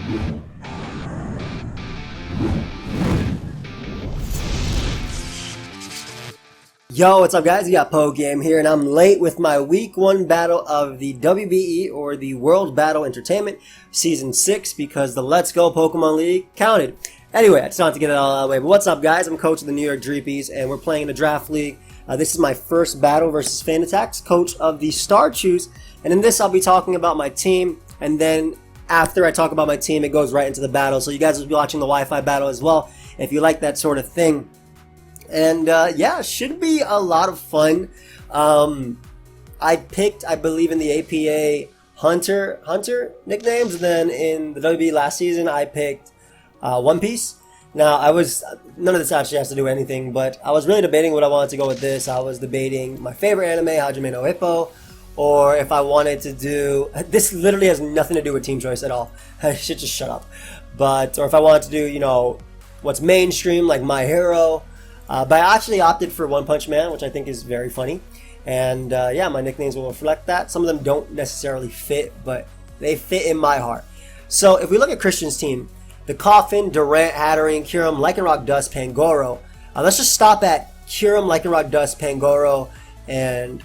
Yo, what's up guys? You got PokeaimMD here, and I'm late with my week 1 battle of the WBE, or the World Battle Entertainment, Season 6, because the Let's Go Pokemon League counted. Anyway, I just wanted to get it all out of the way. But what's up guys? I'm coach of the NY Dreepys, and we're playing in the Draft League. This is my first battle versus FeintAttacks, coach of the Starchus. And in this, I'll be talking about my team, and then after I talk about my team, it goes right into the battle. So you guys will be watching the Wi-Fi battle as well, if you like that sort of thing. And yeah, should be a lot of fun. I picked, I believe, in the APA Hunter nicknames. And then in the WBE last season, I picked One Piece. Now, none of this actually has to do with anything, but I was really debating what I wanted to go with this. I was debating my favorite anime, Hajime no Ippo, or if I wanted to do, this literally has nothing to do with team choice at all. I should just shut up. But, or if I wanted to do, you know, what's mainstream, like My Hero. But I actually opted for One Punch Man, which I think is very funny. And yeah, my nicknames will reflect that. Some of them don't necessarily fit, but they fit in my heart. So if we look at Christian's team, the Coffin, Durant, Hatterene, Kyurem, Lycanroc, Dust, Pangoro. Let's just stop at Kyurem, Lycanroc, Dust, Pangoro, and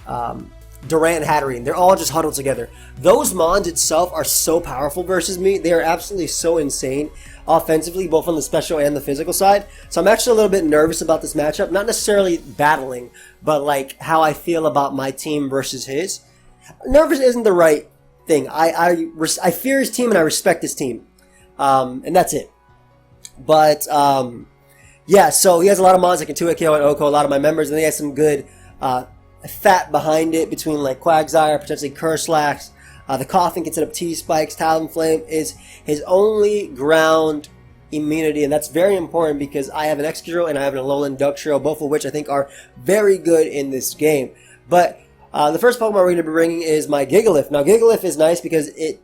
Durant and Hatterene. They're all just huddled together. Those mons itself are so powerful versus me. They are absolutely so insane offensively, both on the special and the physical side. So I'm actually a little bit nervous about this matchup. Not necessarily battling, but like how I feel about my team versus his. Nervous isn't the right thing. I fear his team and I respect his team. And that's it. But yeah, so he has a lot of mons that can 2-hit KO and OHKO, a lot of my members, and he has some good fat behind it between like Quagsire, potentially Curslax. The Coffin can set up T-Spikes. Talonflame is his only ground immunity, and that's very important because I have an Excadrill and I have an Alolan DUGTRIO, both of which I think are very good in this game. But the first Pokemon we're going to be bringing is my GIGALITH. Now, GIGALITH is nice because it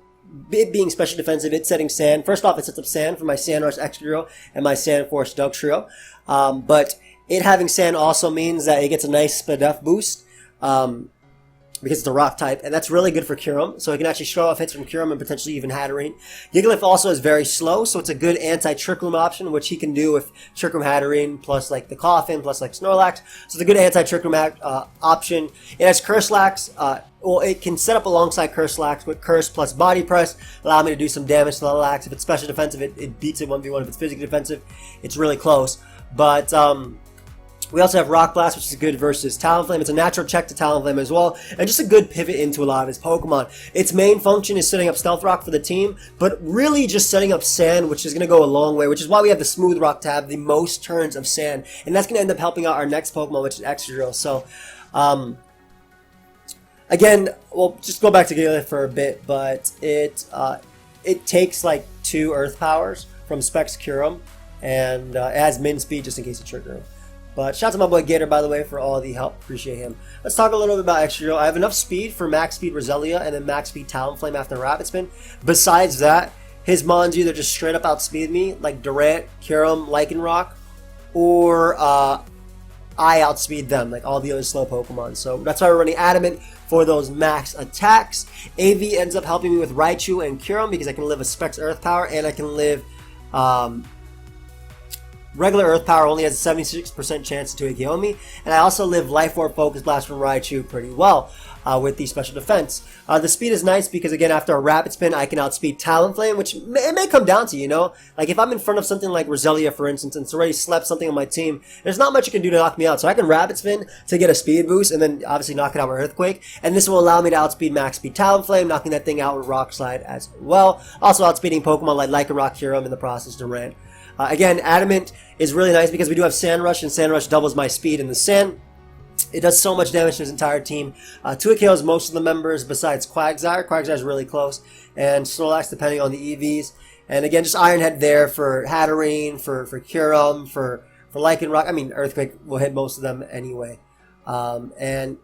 being special defensive, it's setting Sand. First off, it sets up Sand for my Sandrush Excadrill and my Sandforce DUGTRIO. But it having Sand also means that it gets a nice Spadef boost. Because it's a rock type, and that's really good for Kyurem, so it can actually show off hits from Kyurem and potentially even Hatterene. GIGALITH also is very slow, so it's a good anti-Trick Room option, which he can do with Trick Room Hatterene, plus like the Coffin, plus like Snorlax. So it's a good anti-Trick Room option. It has Curslax. Well, it can set up alongside Curslax with Curse plus Body Press, allow me to do some damage to Lilax. If it's special defensive, it beats it 1v1. If it's physically defensive, it's really close. But we also have Rock Blast, which is good versus Talonflame. It's a natural check to Talonflame as well, and just a good pivot into a lot of his Pokemon. Its main function is setting up Stealth Rock for the team, but really just setting up Sand, which is going to go a long way, which is why we have the Smooth Rock to have the most turns of Sand, and that's going to end up helping out our next Pokemon, which is Excadrill. So, again, we'll just go back to GIGALITH for a bit, but it takes like 2 Earth Powers from Specs Kyurem, and it has Min Speed just in case it trigger him. But shout out to my boy Gator, by the way, for all the help. Appreciate him. Let's talk a little bit about Excadrill. I have enough speed for max speed Roselia and then max speed Talonflame after Rapid Spin. Besides that, his mons either just straight up outspeed me, like Durant, Kyurem, Lycanroc, or I outspeed them, like all the other slow Pokemon. So that's why we're running Adamant for those max attacks. AV ends up helping me with Raichu and Kyurem because I can live a Specs Earth Power and I can live regular Earth Power only has a 76% chance to KO me, and I also live Life Orb Focus Blast from Raichu pretty well with the special defense. The speed is nice because, again, after a Rapid Spin, I can outspeed Talonflame, which it may come down to, you know? Like, if I'm in front of something like Roselia, for instance, and it's already slept something on my team, there's not much it can do to knock me out. So I can Rapid Spin to get a speed boost, and then obviously knock it out with Earthquake, and this will allow me to outspeed Max Speed Talonflame, knocking that thing out with Rock Slide as well. Also outspeeding Pokemon like Lycanroc, Kyurem, in the process, Durant. Again, Adamant is really nice because we do have Sandrush, and Sandrush doubles my speed in the sand. It does so much damage to his entire team. 2-hit KOs most of the members besides Quagsire. Quagsire is really close. And Snorlax depending on the EVs. And again, just Iron Head there for Hatterene, for Kyurem, for Lycanroc. I mean, Earthquake will hit most of them anyway. And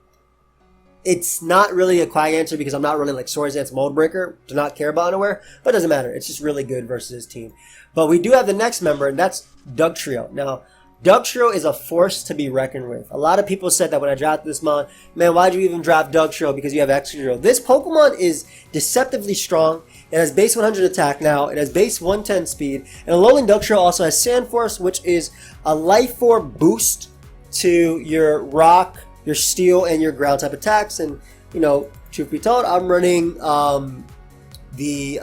it's not really a Quag answer because I'm not running like Swords Dance Mold Breaker. Do not care about Unaware, but it doesn't matter. It's just really good versus his team. But we do have the next member, and that's DUGTRIO. Now, DUGTRIO is a force to be reckoned with. A lot of people said that when I drafted this mon, man, why'd you even draft DUGTRIO because you have Excadrill? This Pokemon is deceptively strong. It has base 100 attack now, it has base 110 speed, and Alolan DUGTRIO also has Sand Force, which is a Life Orb boost to your Rock, your Steel, and your Ground type attacks. And, you know, truth be told, I'm running the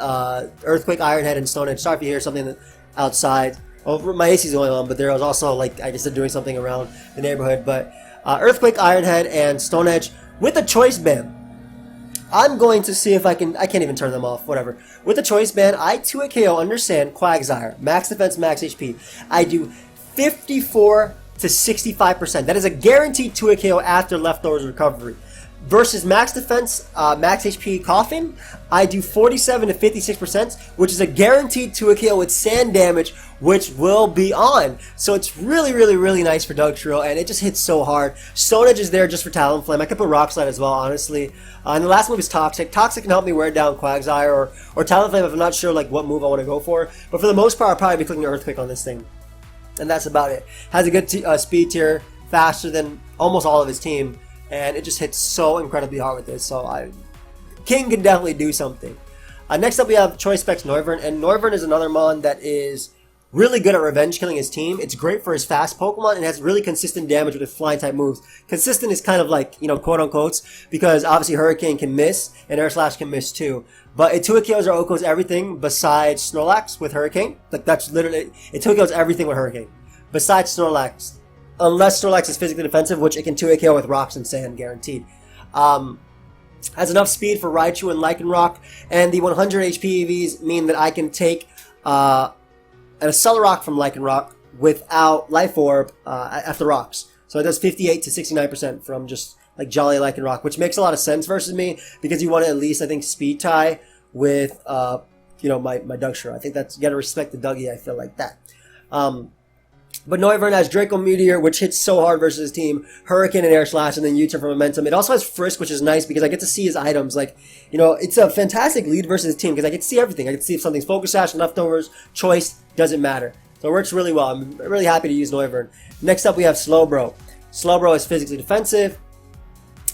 Earthquake, Iron Head, and Stone Edge. Sorry if you hear something outside. Oh, my AC's going on, but there was also, like, I just did doing something around the neighborhood. But Earthquake, Iron Head, and Stone Edge with a Choice Band. I'm going to see if I can't even turn them off, whatever. With the Choice Band, I 2-hit KO Understand, Quagsire, max defense, max HP. I do 54 to 65%. That is a guaranteed 2-hit KO after Leftovers recovery. Versus max defense, max HP Coffin, I do 47 to 56%, which is a guaranteed 2-hit KO with sand damage, which will be on. So it's really, really, really nice for DUGTRIO, and it just hits so hard. Stone Edge is there just for Talonflame. I could put Rock Slide as well, honestly. And the last move is Toxic. Toxic can help me wear down Quagsire or Talonflame if I'm not sure like what move I want to go for. But for the most part, I'll probably be clicking Earthquake on this thing. And that's about it. Has a good speed tier, faster than almost all of his team. And it just hits so incredibly hard with this. So King can definitely do something. Next up we have Choice Specs Noivern. And Noivern is another mon that is really good at revenge killing his team. It's great for his fast Pokemon and has really consistent damage with his flying type moves. Consistent is kind of like, you know, quote unquote, because obviously Hurricane can miss and Air Slash can miss too. But it 2-hit KOs or OHKOs everything besides Snorlax with Hurricane. Like that's literally, it 2-hit KOs everything with Hurricane. Besides Snorlax. Unless Snorlax is physically defensive, which it can 2-hit KO with Rocks and Sand, guaranteed. Has enough speed for Raichu and Lycanroc, and the 100 HP EVs mean that I can take an Accelerock from Lycanroc without Life Orb after Rocks. So it does 58 to 69% from just like Jolly Lycanroc, which makes a lot of sense versus me, because you want to at least, I think, speed tie with, you know, my DUGTRIO. I think that's, you got to respect the Dougie, I feel like that. But Noivern has Draco Meteor, which hits so hard versus his team, Hurricane and Air Slash, and then U-Turn for Momentum. It also has Frisk, which is nice because I get to see his items. Like, you know, it's a fantastic lead versus his team because I get to see everything. I get to see if something's Focus Sash, Leftovers, Choice, doesn't matter. So it works really well. I'm really happy to use Noivern. Next up, we have SLOWBRO. SLOWBRO is physically defensive.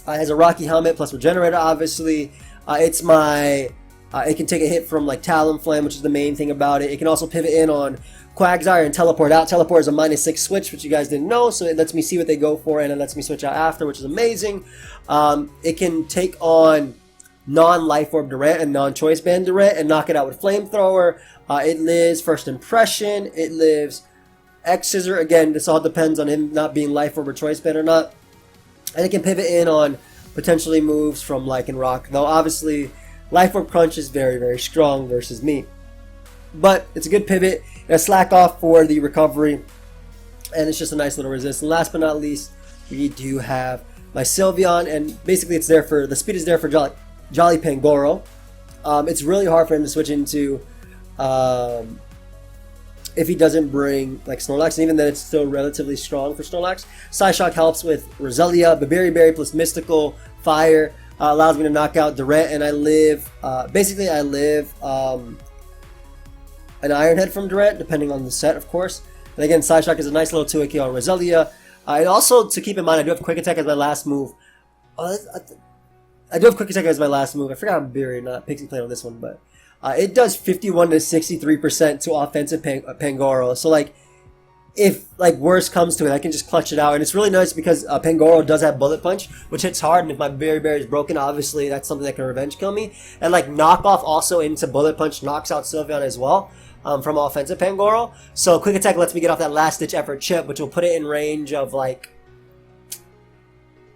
It has a Rocky Helmet plus Regenerator, obviously. It's my... it can take a hit from like Talonflame, which is the main thing about it. It can also pivot in on Quagsire and teleport out. Teleport is a -6 switch, which you guys didn't know, so it lets me see what they go for, and it lets me switch out after, which is amazing. It can take on non-Life Orb Durant and non-Choice Band Durant and knock it out with Flamethrower. It lives First Impression. It lives X-Scissor. Again, this all depends on him not being Life Orb or Choice Band or not. And it can pivot in on potentially moves from Lycanroc, though obviously Life Orb Crunch is very, very strong versus me. But it's a good pivot. It slack off for the recovery, and it's just a nice little resist. And last but not least, we do have my SYLVEON, and basically it's there for, the speed is there for Jolly Pangoro. It's really hard for him to switch into if he doesn't bring like Snorlax, and even then it's still relatively strong for Snorlax. Psyshock helps with Roselia, Berry plus Mystical, Fire, allows me to knock out Durant, and I live, basically I live an Iron Head from Durant, depending on the set, of course. And again, Psyshock is a nice little 2-hit KO on Roselia. And also, to keep in mind, I do have Quick Attack as my last move. I do have Quick Attack as my last move. I forgot I'm buried, not PIXILATE on this one, but it does 51 to 63% to offensive Pangoro. So, like, if like worse comes to it, I can just clutch it out. And it's really nice because Pangoro does have Bullet Punch, which hits hard. And if my Berry is broken, obviously that's something that can revenge kill me. And like Knockoff also into Bullet Punch knocks out SYLVEON as well. From offensive Pangoro. So Quick Attack lets me get off that last ditch effort chip, which will put it in range of like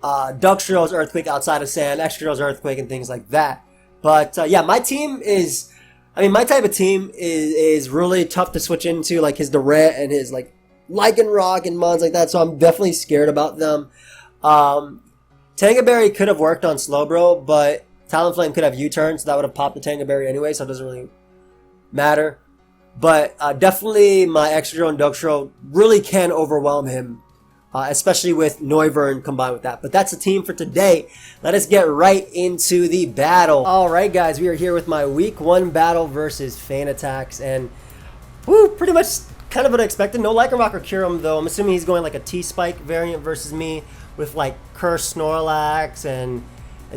DUGTRIO's Earthquake outside of Sand, Excadrill's Earthquake, and things like that. But yeah, my team is, I mean, my type of team is really tough to switch into, like his Durant and his like Lycanroc and mons like that. So I'm definitely scared about them. Tangaberry could have worked on SLOWBRO, but Talonflame could have U-turn, so that would have popped the Tangaberry anyway, so it doesn't really matter. But definitely my Excadrill and DUGTRIO really can overwhelm him, especially with Noivern combined with that. But that's the team for today. Let us get right into the battle. Alright guys, we are here with my week 1 battle versus FeintAttacks. And woo, pretty much kind of unexpected. No Lycanroc or Kyurem, though. I'm assuming he's going like a T-Spike variant versus me with like Curse Snorlax and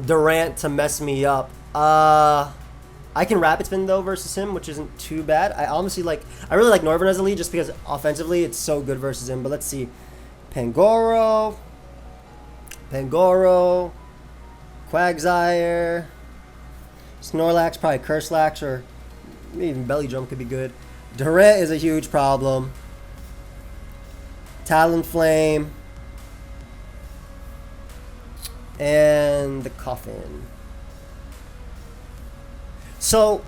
Durant to mess me up. I can Rapid Spin though versus him, which isn't too bad. I really like Noivern as a lead just because offensively it's so good versus him. But let's see. Pangoro, Quagsire, Snorlax, probably Curselax, or maybe even Belly Drum could be good. Durant is a huge problem. Talonflame. And the Coffin. So,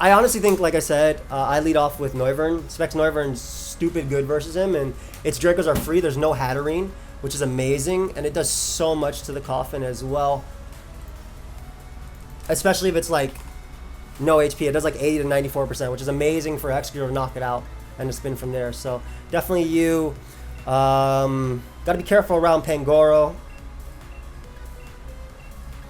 I honestly think, like I said, I lead off with Noivern. Specs Noivern's stupid good versus him, and its Dracos are free. There's no Hatterene, which is amazing, and it does so much to the Coffin as well. Especially if it's like no HP. It does like 80 to 94%, which is amazing for Excadrill to knock it out and to spin from there. So, definitely you. Gotta be careful around Pangoro.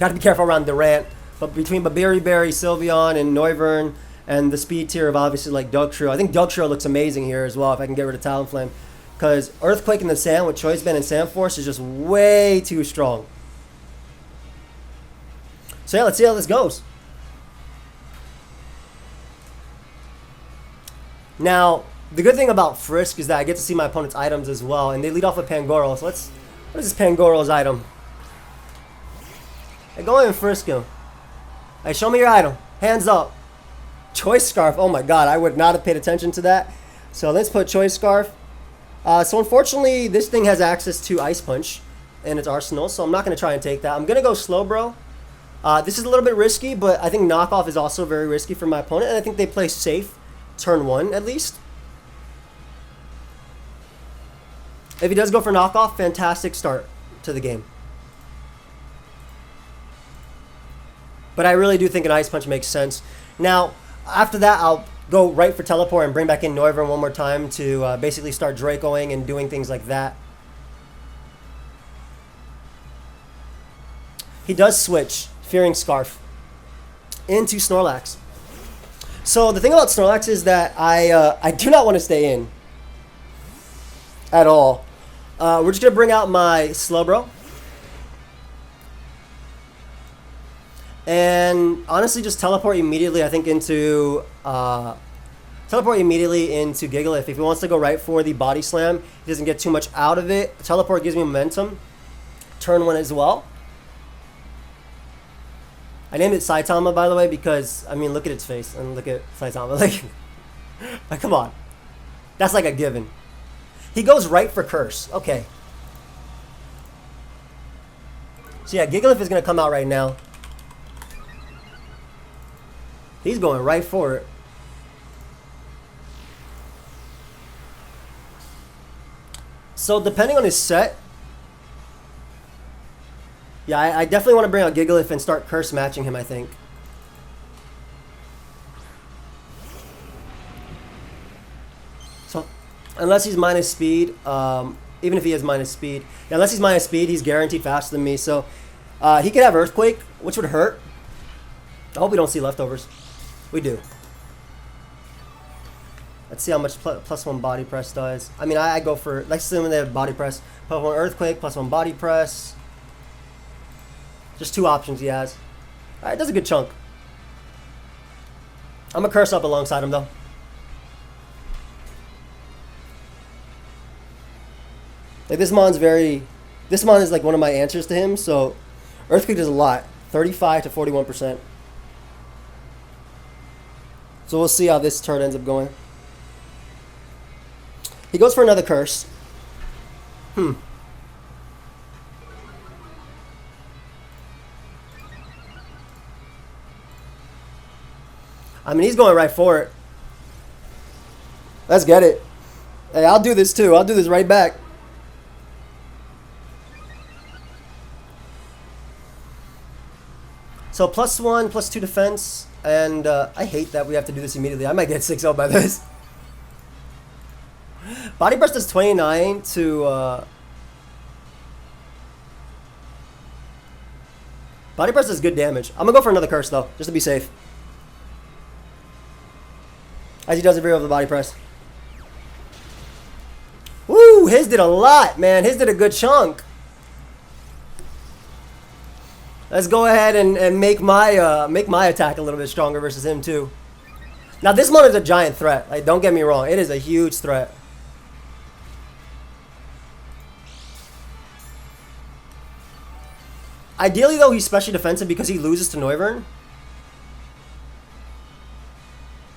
Gotta be careful around Durant. But between Berry, Sylveon, and Noivern, and the speed tier of obviously like Dugtrio, I think Dugtrio looks amazing here as well if I can get rid of Talonflame. Because Earthquake in the Sand with Choice Band and Sand Force is just way too strong. So yeah, let's see how this goes. Now, the good thing about Frisk is that I get to see my opponent's items as well, and they lead off with Pangoro. So what is this Pangoro's item? Hey, go ahead and frisk him. Hey, show me your item. Hands up. Choice Scarf. Oh my god, I would not have paid attention to that. So let's put Choice Scarf. So unfortunately, this thing has access to Ice Punch in its arsenal, so I'm not going to try and take that. I'm going to go SLOWBRO. This is a little bit risky, but I think Knockoff is also very risky for my opponent, and I think they play safe turn 1 at least. If he does go for Knockoff, fantastic start to the game. But I really do think an Ice Punch makes sense. Now, after that, I'll go right for Teleport and bring back in Noivern one more time to basically start Dracoing and doing things like that. He does switch Fearing Scarf into Snorlax. So the thing about Snorlax is that I do not want to stay in at all. We're just going to bring out my SLOWBRO. And honestly, just teleport immediately, I think, into Gigalith. If he wants to go right for the Body Slam, he doesn't get too much out of it. Teleport gives me momentum. Turn 1 as well. I named it SAITAMA, by the way, because, I mean, look at its face and look at SAITAMA. Like, come on. That's like a given. He goes right for Curse. Okay. So yeah, Gigalith is going to come out right now. He's going right for it. So depending on his set, yeah, I definitely want to bring out Gigalith and start Curse matching him, I think. So unless he's minus speed, even if he has minus speed, yeah, unless he's minus speed, he's guaranteed faster than me. So he could have Earthquake, which would hurt. I hope we don't see leftovers. We do. Let's see how much +1 body press does. I mean, I go for, let's assume they have body press. +1 Earthquake, +1 body press. Just 2 options he has. Alright, does a good chunk. I'm gonna Curse up alongside him though. Like this mon is like one of my answers to him, so Earthquake does a lot. 35 to 41%. So we'll see how this turn ends up going. He goes for another Curse. I mean, he's going right for it. Let's get it. Hey, I'll do this too. I'll do this right back. So +1, +2 defense. And I hate that we have to do this immediately. I might get 6-0 by this. Body Press does 29 to... Body Press does good damage. I'm going to go for another Curse, though, just to be safe. As he does every over the Body Press. his did a lot, man. His did a good chunk. Let's go ahead and make my attack a little bit stronger versus him too. Now this one is a giant threat. Like, don't get me wrong, it is a huge threat. Ideally though, he's specially defensive because he loses to Noivern.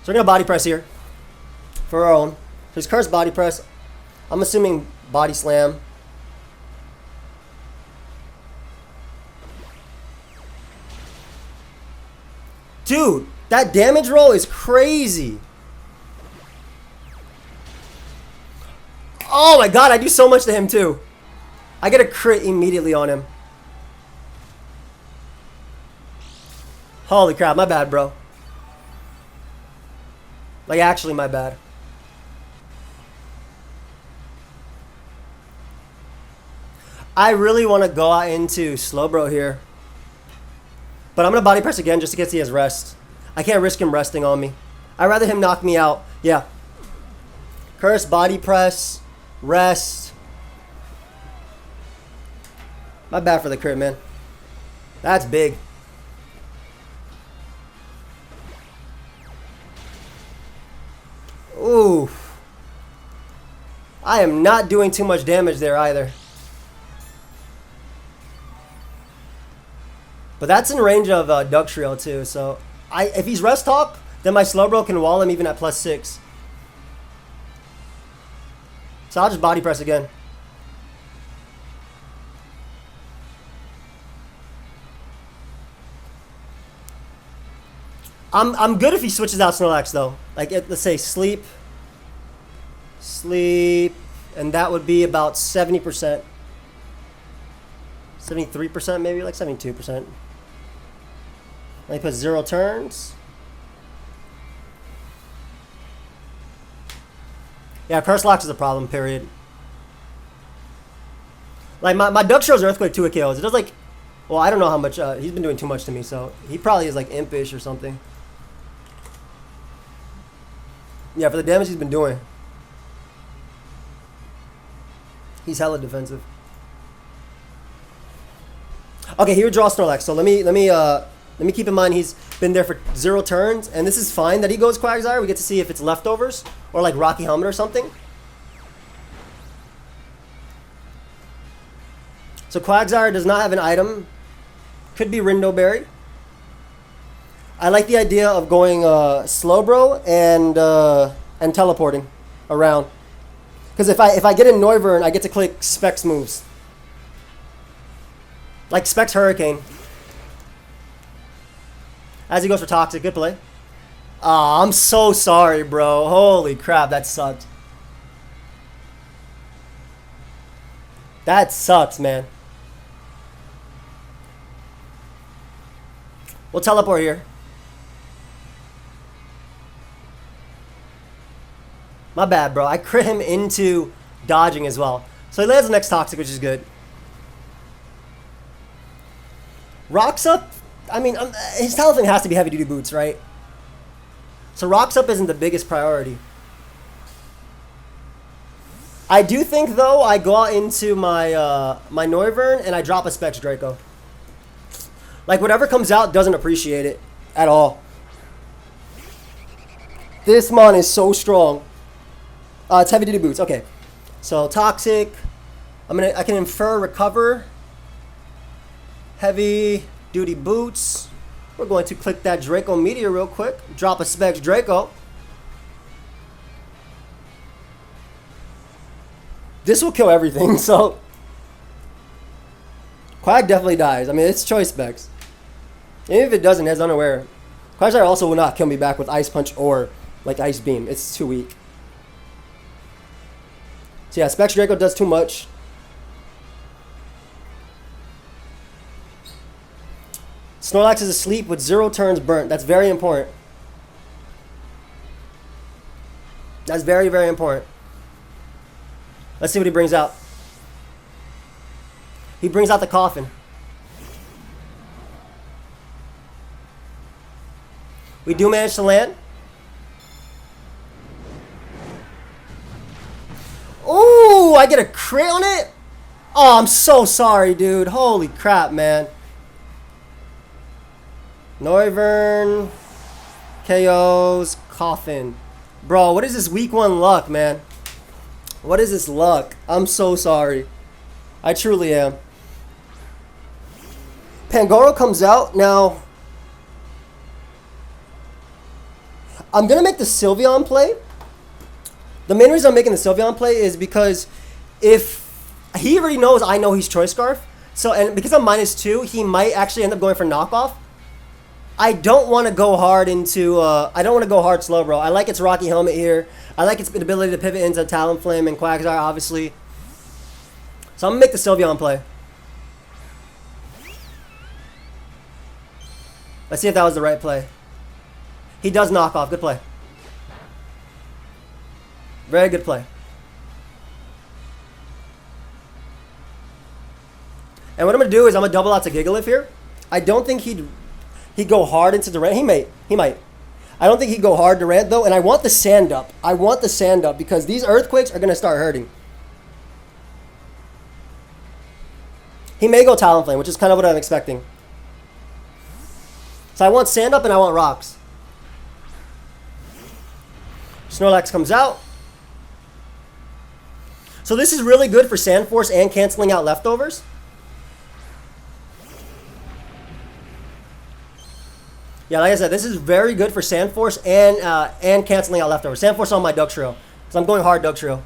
So we're gonna body press here for our own. His curse body press. I'm assuming body slam. Dude, that damage roll is crazy. Oh my god, I do so much to him too. I get a crit immediately on him. Holy crap, my bad, bro. Like, actually my bad. I really want to go out into SLOWBRO here. But I'm going to body press again just in case he has rest. I can't risk him resting on me. I'd rather him knock me out. Yeah. Curse, body press, rest. My bad for the crit, man. That's big. Ooh. I am not doing too much damage there either. But that's in range of DUGTRIO too, so if he's rest talk, then my SLOWBRO can wall him even at +6. So I'll just body press again. I'm good if he switches out Snorlax though. Like, let's say sleep, and that would be about 70%. 73% maybe, like 72%. Let me put 0 turns. Yeah, Curse Locks is a problem, period. Like, my DUGTRIO's Earthquake 2 kills. It does like, well, I don't know how much, he's been doing too much to me, so he probably is like impish or something. Yeah, for the damage he's been doing. He's hella defensive. Okay, he would draw Snorlax, so let me keep in mind he's been there for 0 turns, and this is fine that he goes Quagsire. We get to see if it's leftovers or like Rocky Helmet or something. So Quagsire does not have an item. Could be Rindoberry. I like the idea of going SLOWBRO and teleporting around, because if I get in Noivern, I get to click Specs moves. Like Specs Hurricane. As he goes for Toxic. Good play. Aw, I'm so sorry, bro. Holy crap, that sucked. That sucks, man. We'll teleport here. My bad, bro. I crit him into dodging as well. So he lands the next Toxic, which is good. Rocks Up, I mean, his talent thing has to be heavy duty boots, right? So Rocks Up isn't the biggest priority. I do think though I go out into my my Noivern and I drop a Specs Draco. Like, whatever comes out doesn't appreciate it at all. This mon is so strong. It's heavy duty boots. Okay, so Toxic. I can infer recover. Heavy duty boots. We're going to click that Draco Meteor real quick. Drop a Specs Draco. This will kill everything, so Quag definitely dies. I mean, it's choice Specs. Even if it doesn't, it's unaware. Quagsire also will not kill me back with Ice Punch or like Ice Beam. It's too weak. So yeah, Specs Draco does too much. Snorlax is asleep with 0 turns burnt. That's very important. That's very, very important. Let's see what he brings out. He brings out the Coffin. We do manage to land. Ooh, Ooh, I get a crit on it? Oh, I'm so sorry, dude. Holy crap, man. Noivern, KOs, Coffin. Bro, what is this week 1 luck, man? What is this luck? I'm so sorry. I truly am. Pangoro comes out. Now, I'm going to make the SYLVEON play. The main reason I'm making the SYLVEON play is because if he already knows I know he's Choice Scarf, so, and because I'm -2, he might actually end up going for knockoff. I don't want to go hard into, I don't want to go hard SLOWBRO. I like its Rocky Helmet here. I like its ability to pivot into Talonflame and Quagsire, obviously. So I'm going to make the SYLVEON play. Let's see if that was the right play. He does knock off. Good play. Very good play. And what I'm going to do is I'm going to double out to GIGALITH here. I don't think he'd go hard into Durant. He might. I don't think he'd go hard Durant, though. And I want the sand up. I want the sand up because these earthquakes are going to start hurting. He may go Talonflame, which is kind of what I'm expecting. So I want sand up and I want rocks. Snorlax comes out. So this is really good for Sand Force and canceling out leftovers. Yeah, like I said, this is very good for Sand Force and canceling out leftovers. Sand Force on my Dugtrio, because I'm going hard Dugtrio.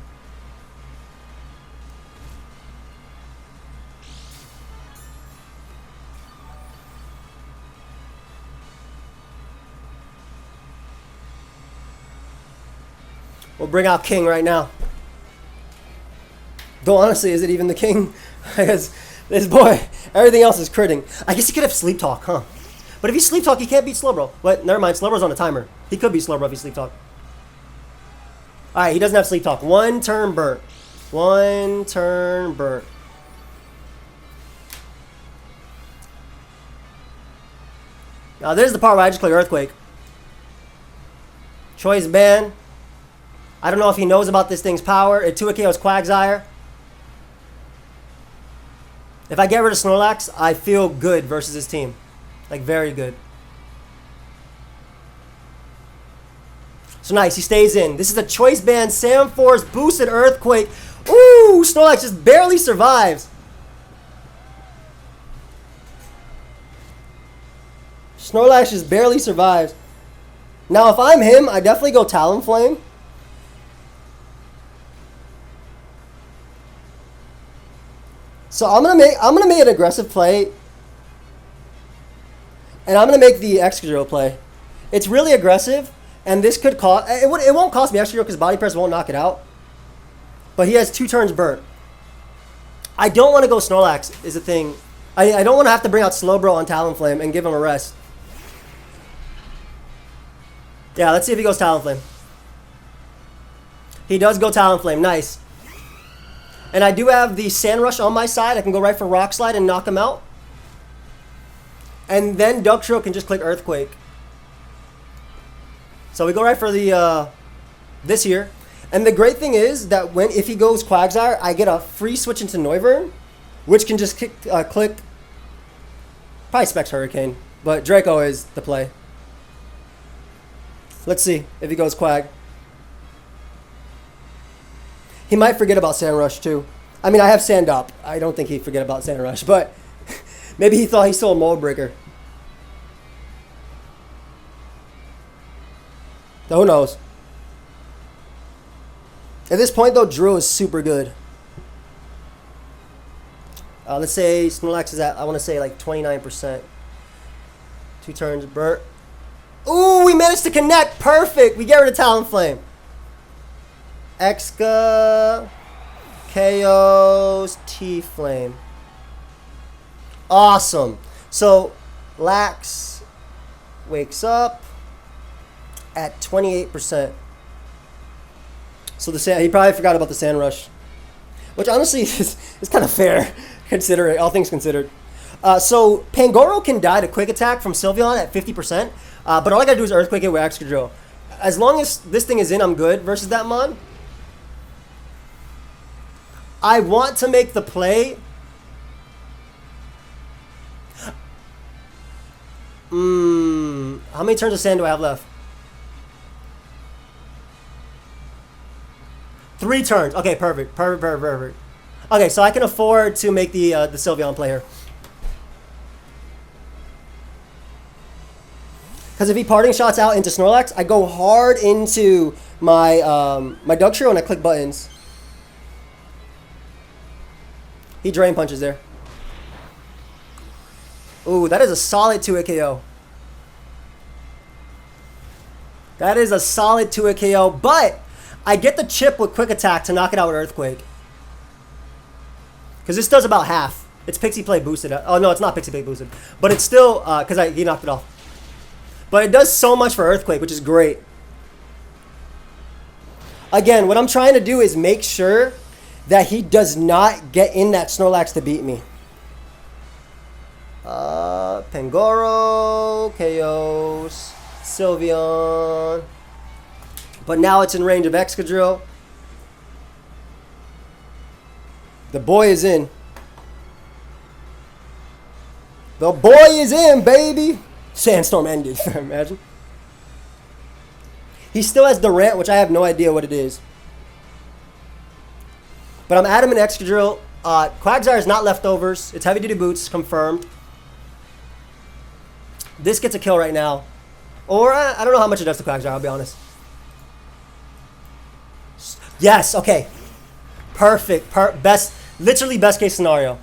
We'll bring out King right now. Though honestly, is it even the King? Because this boy, everything else is critting. I guess he could have Sleep Talk, huh? But if he Sleep Talk, he can't beat SLOWBRO. But never mind, SLOWBRO's on a timer. He could beat SLOWBRO if he Sleep Talk. Alright, he doesn't have Sleep Talk. 1 turn burnt. 1 turn burnt. Now there's the part where I just click Earthquake. Choice Band. I don't know if he knows about this thing's power. It 2 KOs Quagsire. If I get rid of Snorlax, I feel good versus his team. Like, very good. So nice, he stays in. This is a Choice Band, Sand Force, boosted Earthquake. Ooh, Snorlax just barely survives. Snorlax just barely survives. Now, if I'm him, I definitely go Talonflame. So I'm gonna make an aggressive play, and I'm gonna make the Excadrill play. It's really aggressive, and this could cost. It won't cost me Excadrill because Body Press won't knock it out. But he has 2 turns burnt. I don't want to go Snorlax. Is the thing. I don't want to have to bring out SLOWBRO on Talonflame and give him a rest. Yeah, let's see if he goes Talonflame. He does go Talonflame. Nice. And I do have the Sand Rush on my side. I can go right for Rock Slide and knock him out. And then Dugtrio can just click Earthquake. So we go right for the this here. And the great thing is that if he goes Quagsire, I get a free switch into Noivern, which can just click probably Specs Hurricane, but Draco is the play. Let's see if he goes Quag. He might forget about Sand Rush too. I mean, I have Sand Up. I don't think he'd forget about Sand Rush, but maybe he thought he stole Mold Breaker. So who knows? At this point, though, Drew is super good. Let's say Snorlax is at, I want to say, like 29%. 2 turns burnt. Ooh, we managed to connect. Perfect. We get rid of Talonflame. Exca, KOs, T-Flame. Awesome. So, Lax wakes up at 28%. So he probably forgot about the Sand Rush, which honestly is kind of fair, considering all things considered. So Pangoro can die to Quick Attack from SYLVEON at 50%, but all I gotta do is Earthquake it with Excadrill. As long as this thing is in, I'm good versus that mon. I want to make the play. How many turns of sand do I have left? 3 turns. Okay, perfect. Perfect. Okay, so I can afford to make the SYLVEON play here. Because if he parting shots out into Snorlax, I go hard into my my Dugtrio and I click buttons. He drain punches there. Ooh, that is a solid 2-hit KO. That is a solid 2-hit KO, but I get the chip with quick attack to knock it out with Earthquake. Because this does about half. It's Pixie Play boosted. Oh no, it's not Pixie Play boosted. But it's still, because he knocked it off. But it does so much for Earthquake, which is great. Again, what I'm trying to do is make sure that he does not get in that Snorlax to beat me. Pangoro, KOs, SYLVEON. But now it's in range of Excadrill. The boy is in. The boy is in, baby. Sandstorm ended. Imagine. He still has Durant, which I have no idea what it is. But I'm Adamant Excadrill. Quagsire is not leftovers. It's heavy duty boots, confirmed. This gets a kill right now. Or I don't know how much it does to Quagsire, I'll be honest. Yes, okay. Perfect. Best, literally best case scenario.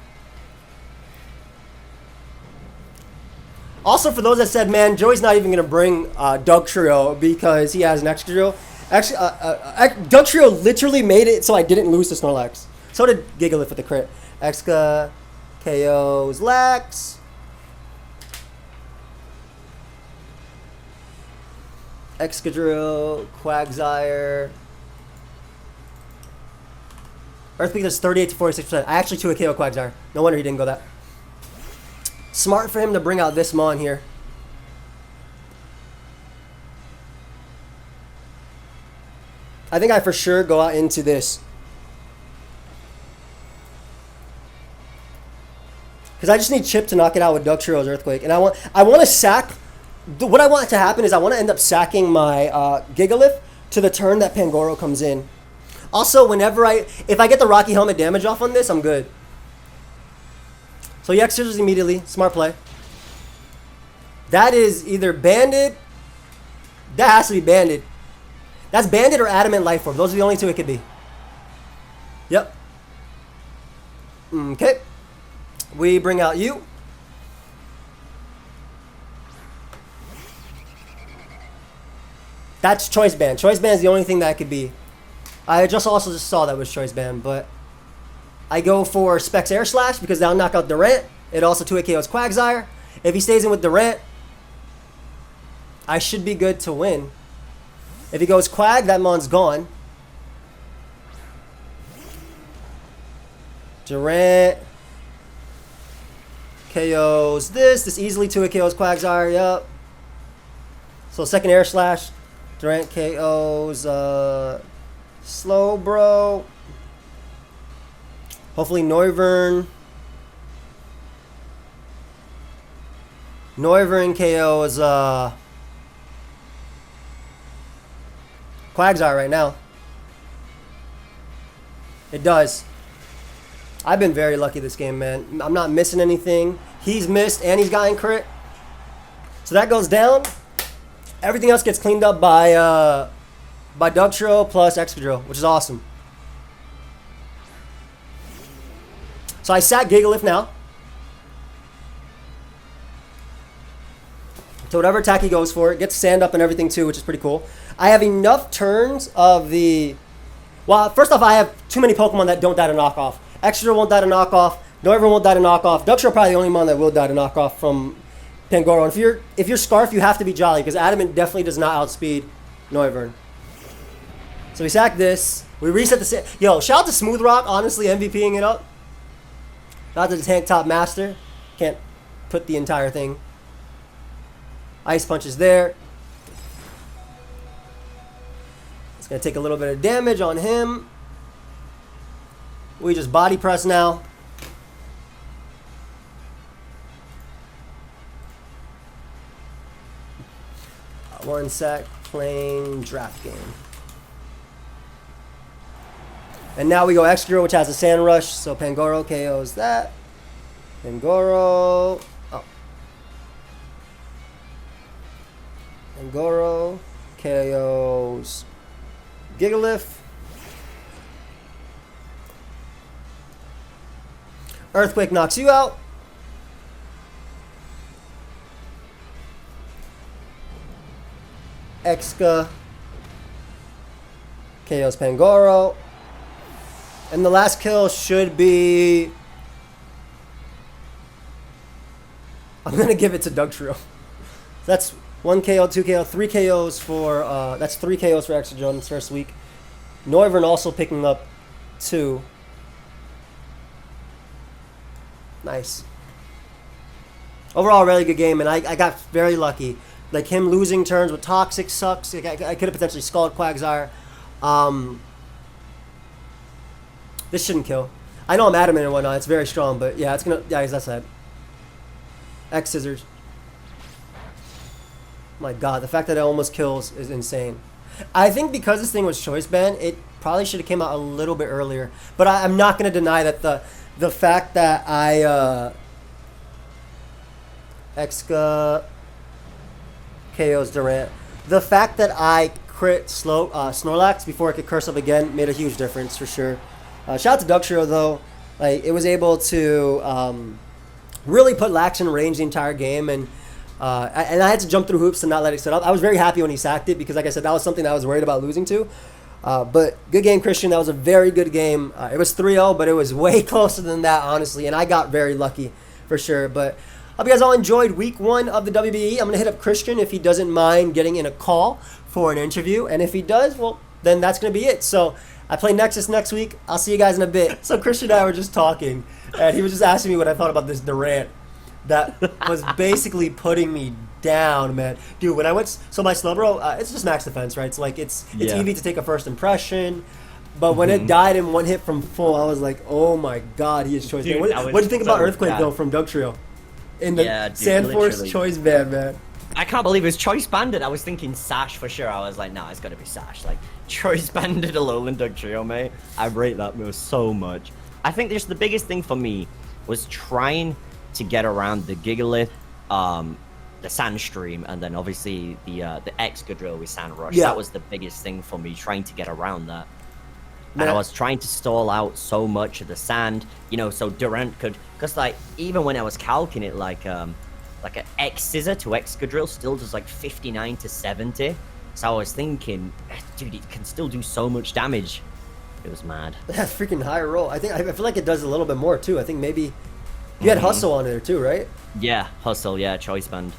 Also, for those that said, man, Joey's not even going to bring Dugtrio because he has an Excadrill. Actually, Dugtrio literally made it so I didn't lose to Snorlax. So did GIGALITH with the crit. Exca, KOs, Lax. Excadrill, Quagsire. Earthquake does 38 to 46%. I actually 2-hit KO Quagsire. No wonder he didn't go that. Smart for him to bring out this Mon here. I think I for sure go out into this. Because I just need Chip to knock it out with Dugtrio's Earthquake. And I want to sack... What I want to happen is I want to end up sacking my GIGALITH to the turn that Pangoro comes in. Also, if I get the Rocky Helmet damage off on this, I'm good. So he X-scissors immediately. Smart play. That is either Banded. That has to be Banded. That's Banded or Adamant Life Orb. Those are the only two it could be. Yep. Okay. We bring out you. That's Choice Band. Choice Band is the only thing that could be. I also just saw that was Choice Band, but I go for Specs Air Slash because that'll knock out Durant. It also 2-hit KOs Quagsire. If he stays in with Durant, I should be good to win. If he goes Quag, that Mon's gone. Durant KOs this easily 2-hit KOs Quagsire, yep. So second Air Slash. Durant KOs SLOWBRO. Hopefully Noivern. Noivern KOs Quagsire right now. It does. I've been very lucky this game, man. I'm not missing anything. He's missed and he's gotten crit. So that goes down. Everything else gets cleaned up by Dugtrio plus Excadrill, which is awesome. So I sack GIGALITH now. So whatever attack he goes for, it gets sand up and everything too, which is pretty cool. I have enough turns of the... Well, first off, I have too many Pokemon that don't die to knockoff. Excadrill won't die to knockoff. Noivern won't die to knockoff. Dugtrio probably the only Mon that will die to knockoff from Pangoro. And if you're Scarf, you have to be Jolly, because Adamant definitely does not outspeed Noivern. So we sack this. We reset the... Yo, shout out to Smooth Rock, honestly, MVPing it up. Shout out to the TANKTOP Master. Can't put the entire thing. Ice Punch is there. It's going to take a little bit of damage on him. We just body press now. One sec, playing draft game. And now we go Excadrill, which has a Sand Rush, so Pangoro KOs that. Pangoro. Oh. Pangoro KOs GIGALITH. Earthquake knocks you out. Exca KOs Pangoro. And the last kill should be... I'm going to give it to DUGTRIO. That's 1 KO, 2 KO, 3 KOs for... that's 3 KOs for Excadrill in this first week. Noivern also picking up 2. Nice. Overall, a really good game, and I got very lucky. Like, him losing turns with Toxic sucks. Like, I could have potentially scalded Quagsire. This shouldn't kill. I know I'm adamant and whatnot. It's very strong, but yeah, it's gonna... Yeah, as I said. X scissors. My god, the fact that it almost kills is insane. I think because this thing was choice band, it probably should have came out a little bit earlier. But I'm not going to deny that the fact that I... Exca... KOs Durant. The fact that I crit Snorlax before I could curse up again made a huge difference for sure. Shout out to DUGTRIO though. Like, it was able to really put Lax in range the entire game, and I had to jump through hoops to not let it set up. I was very happy when he sacked it because, like I said, that was something that I was worried about losing to. But good game, Christian. That was a very good game. It was 3-0, but it was way closer than that, honestly, and I got very lucky for sure. But I hope you guys all enjoyed week 1 of the WBE. I'm going to hit up Christian if he doesn't mind getting in a call for an interview. And if he does, well, then that's going to be it. So I play Nexus next week. I'll see you guys in a bit. So Christian and I were just talking, and he was just asking me what I thought about this Durant. That was basically putting me down, man. Dude, when I went... So my SLOWBRO, it's just max defense, right? So, like, it's easy to take a first impression. But when it died in one hit from full, I was like, oh my god, he is choice band. What do you think about Earthquake, though, from DUGTRIO? In the Sandforce choice band, man. I can't believe it was choice banded. I was thinking Sash for sure. I was like, nah, it's got to be Sash. Like, choice banded Alolan DUGTRIO, mate. I rate that move so much. I think just the biggest thing for me was trying to get around the GIGALITH, the Sandstream, and then obviously the Excadrill with Sand Rush. That was the biggest thing for me, trying to get around that. And I was trying to stall out so much of the sand, you know, so Durant could... Because, like, even when I was calcing it, like an X Scissor to Excadrill still does, like, 59 to 70. So I was thinking, dude, it can still do so much damage. It was mad. That's freaking high roll. I feel like it does a little bit more, too. I think maybe... You had Hustle on there, too, right? Yeah, Hustle, yeah, choice band.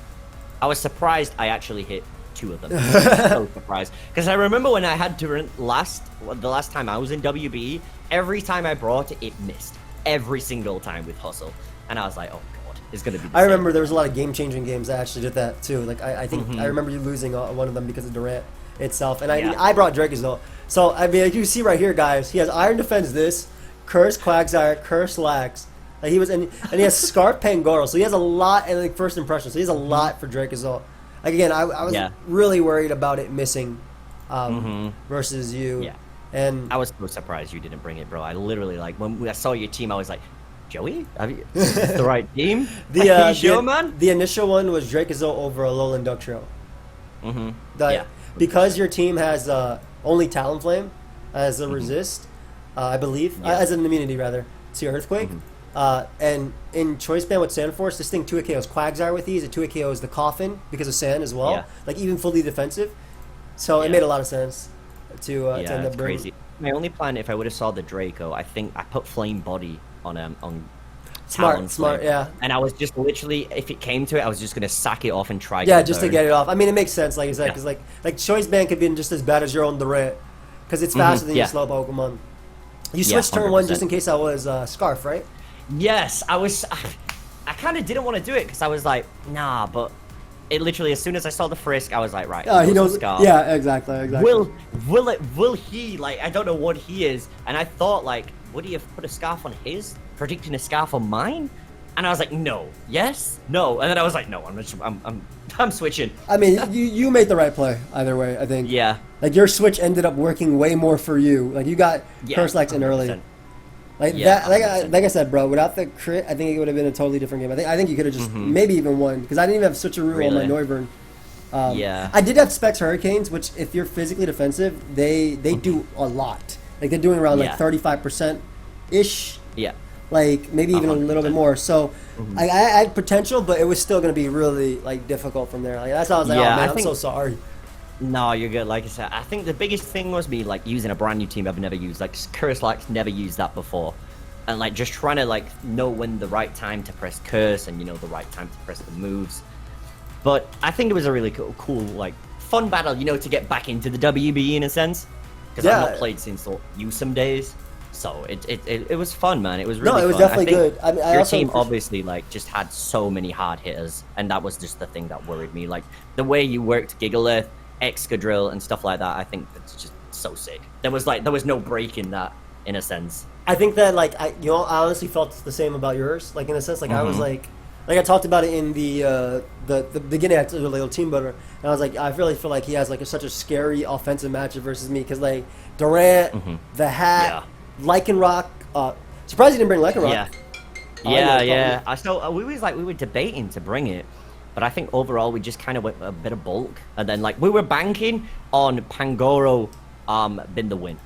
I was surprised I actually hit 2 of them. So surprised. Because I remember when I had Durant the last time I was in WBE, every time I brought it, it missed. Every single time with Hustle. And I was like, oh god, it's going to be the I remember there was a lot of game-changing games that actually did that too. Like, I think I remember you losing one of them because of Durant itself. And I brought Drake though. So, I mean, like you see right here, guys, he has Iron Defense this, Curse Quagsire, Curse Lax. Like, he has Scarf Pangoro. So he has a lot, and like first impression. So he has a lot for Drake as well. Like, again, I was really worried about it missing versus you. Yeah. And I was so surprised you didn't bring it, bro. I literally, like, when I saw your team, I was like, Joey, is this the right team? The initial one was Dracozolt over Alolan DUGTRIO. Because your team has only Talonflame as a resist, I believe, as an immunity, rather, to your Earthquake. And in Choice Band with Sandforce, this thing 2 KOs Quagsire with these, and 2 KOs the Coffin because of Sand as well. Like, even fully defensive. So it made a lot of sense to end up bringing. Crazy. My only plan, if I would have saw the Draco, I think I put Flame Body on Smart, yeah. And I was just literally, if it came to it, I was just gonna sack it off and try. Just to get it off. I mean, it makes sense, like you said, because like Choice Band could be just as bad as your own Durant, because it's faster than your slow Pokemon. You switched turn 1 just in case I was Scarf, right? Yes, I was. I kind of didn't want to do it because I was like, nah, but it literally, as soon as I saw the frisk, I was like, right, he knows. Scarf. Yeah, exactly. Will he, like, I don't know what he is, and I thought, like, would he have put a scarf on his, predicting a scarf on mine? And I was like, no, yes, no, and then I was like, no, I'm switching. I mean, you made the right play either way, I think. Yeah. Like, your switch ended up working way more for you. Like, you got Curse Lights in early. Like that, like I said, bro. Without the crit, I think it would have been a totally different game. I think you could have just maybe even won because I didn't even have switcheroo on my Noivern. Yeah. I did have Specs Hurricanes, which if you're physically defensive, they do a lot. Like they're doing around like 35% ish. Yeah. Like maybe even 100%. A little bit more. So I had potential, but it was still going to be really like difficult from there. Like that's how I was like, oh man, I'm so sorry. No, you're good. Like I said, I think the biggest thing was me like using a brand new team I've never used. Like Curse Lights, never used that before, and like just trying to like know when the right time to press Curse and the right time to press the moves. But I think it was a really cool like fun battle, to get back into the WBE in a sense, because I've not played since some days. So it was fun, man. It was really fun. It was definitely good. I mean, your team obviously like just had so many hard hitters, and that was just the thing that worried me. Like the way you worked GIGALITH, Excadrill, and stuff like that. I think that's just so sick. There was no break in that, in a sense. I think that like I honestly felt the same about yours. Like in a sense, like I was like I talked about it in the beginning. I told a little team builder, and I was like, I really feel like he has like such a scary offensive matchup versus me because like Durant, the Hat. Lycanroc, surprised he didn't bring Lycanroc. Yeah. I saw we were debating to bring it, but I think overall we just kind of went a bit of bulk, and then like we were banking on Pangoro, been the win,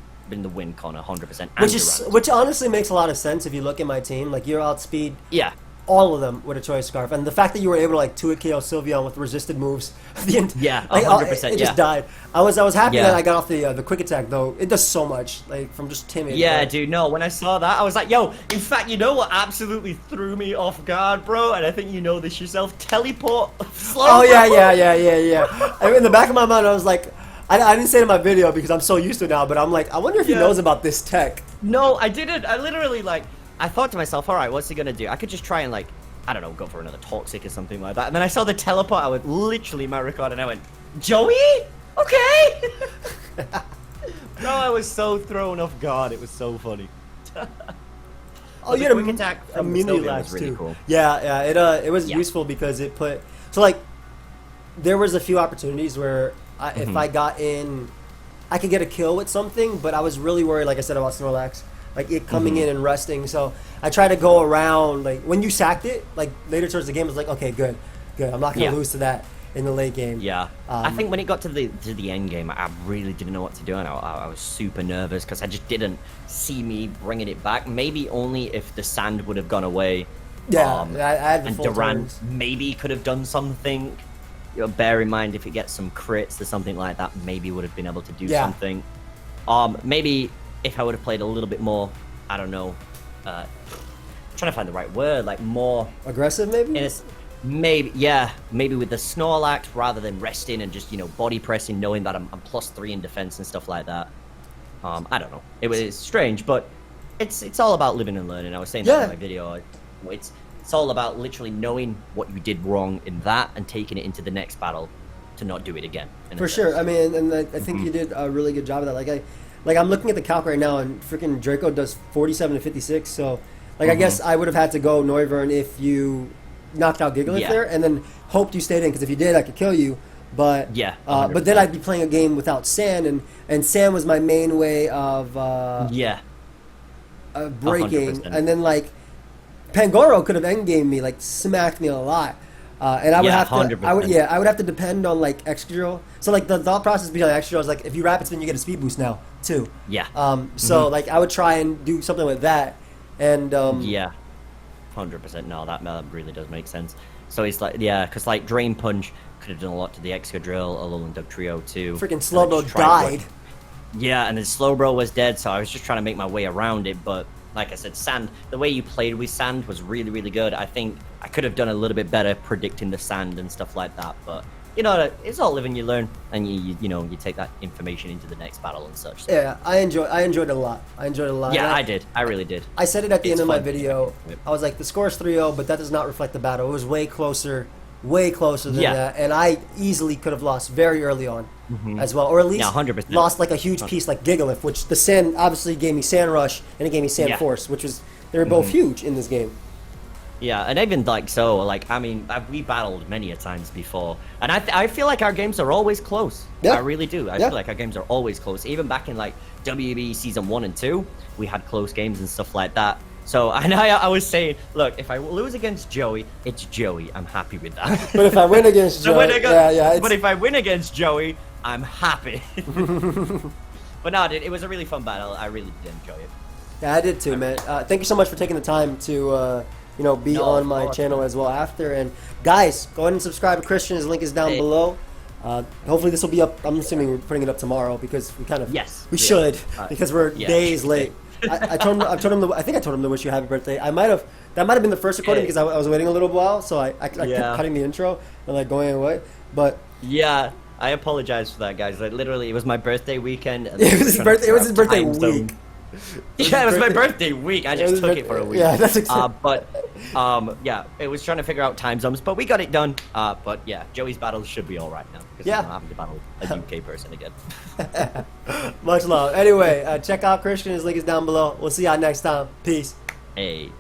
Connor, 100%. Which honestly makes a lot of sense if you look at my team. Like you're outspeed. Yeah. All of them with a choice scarf, and the fact that you were able to like 2-hit KO SYLVEON with resisted moves, 100%. It just died. I was happy that I got off the quick attack though. It does so much, like from just timid. Yeah, dude. No, when I saw that, I was like, yo. In fact, you know what absolutely threw me off guard, bro? And I think you know this yourself. Teleport. Oh yeah. I mean, in the back of my mind, I was like, I didn't say it in my video because I'm so used to it now. But I'm like, I wonder if he knows about this tech. No, I didn't. I literally like. I thought to myself, all right, what's he gonna do? I could just try and like, I don't know, go for another Toxic or something like that. And then I saw the teleport. I went literally my record, and I went, Joey, okay. Bro, I was so thrown off guard. It was so funny. Oh, you had quick attack from immunity was really too. Cool. Yeah. It was useful because it put like there was a few opportunities where if I got in, I could get a kill with something, but I was really worried, like I said, about Snorlax. Like it coming in and resting, so I tried to go around. Like when you sacked it, like later towards the game, I was like, okay, good. I'm not gonna lose to that in the late game. Yeah, I think when it got to the end game, I really didn't know what to do, and I was super nervous because I just didn't see me bringing it back. Maybe only if the sand would have gone away. Yeah, I had the and full Durant turns. maybe could have done something. Bear in mind if it gets some crits or something like that, maybe would have been able to do something. Maybe. If I would have played a little bit more, I don't know, trying to find the right word, like more aggressive, maybe. Maybe with the Snorlax rather than resting and just body pressing, knowing that I'm +3 in defense and stuff like that. I don't know. It was strange, but it's all about living and learning. I was saying that in my video. It's all about literally knowing what you did wrong in that and taking it into the next battle to not do it again. For sure. I mean, and I think you did a really good job of that. Like I'm looking at the calc right now, and freaking Draco does 47 to 56. So, like I guess I would have had to go Noivern if you knocked out GIGALITH there, and then hoped you stayed in. Because if you did, I could kill you. But but then I'd be playing a game without Sand, and Sand was my main way of breaking. 100%. And then like Pangoro could have endgame me, like smacked me a lot. And I would have to, 100%. I would have to depend on like Excadrill. So like the thought process behind Excadrill is like if you rapid spin, you get a speed boost now too. Yeah. So like I would try and do something with that, and 100%. No, that really does make sense. So it's like because like Drain Punch could have done a lot to the Excadrill, Alolan and Dugtrio too. Freaking SLOWBRO died. Yeah, and then SLOWBRO was dead, so I was just trying to make my way around it, but. Like I said, Sand, the way you played with Sand was really, really good. I think I could have done a little bit better predicting the Sand and stuff like that. But, it's all live and you learn. And, you take that information into the next battle and such. So. Yeah, I enjoyed it a lot. Yeah, I did. I really did. I said it at the end of my video. I was like, the score is 3-0, but that does not reflect the battle. It was way closer way closer than that, and I easily could have lost very early on as well, or at least 100%. lost like a huge piece like GIGALITH, which the Sand obviously gave me Sand Rush and it gave me Sand Force, which was they were both huge in this game. Yeah, and even like so, like I mean, we battled many a times before, and I feel like our games are always close. Yeah. I really do. I feel like our games are always close. Even back in like WBE season 1 and 2, we had close games and stuff like that. So and I was saying, look, if I lose against Joey, it's Joey. I'm happy with that. But if I win against Joey, but if I win against Joey, I'm happy. But no, it was a really fun battle. I really did enjoy it. Yeah, I did too, man. Thank you so much for taking the time to be on my channel as well after. And guys, go ahead and subscribe to Christian. His link is down below. Hopefully this will be up. I'm assuming we're putting it up tomorrow because we kind of should because we're days late. I told him. I think I told him to wish you a happy birthday. That might have been the first recording because I was waiting a little while, so I kept cutting the intro and like going away. But yeah, I apologize for that, guys. Like literally, it was my birthday weekend. And it was his birthday. It was his birthday week. Yeah, it was my birthday week. I just took it for a week. Yeah, that's exactly. Yeah, it was trying to figure out time zones, but we got it done. But yeah, Joey's battles should be all right now because I'm not having to battle a UK person again. Much love. Anyway, check out Christian. His link is down below. We'll see y'all next time. Peace. Hey.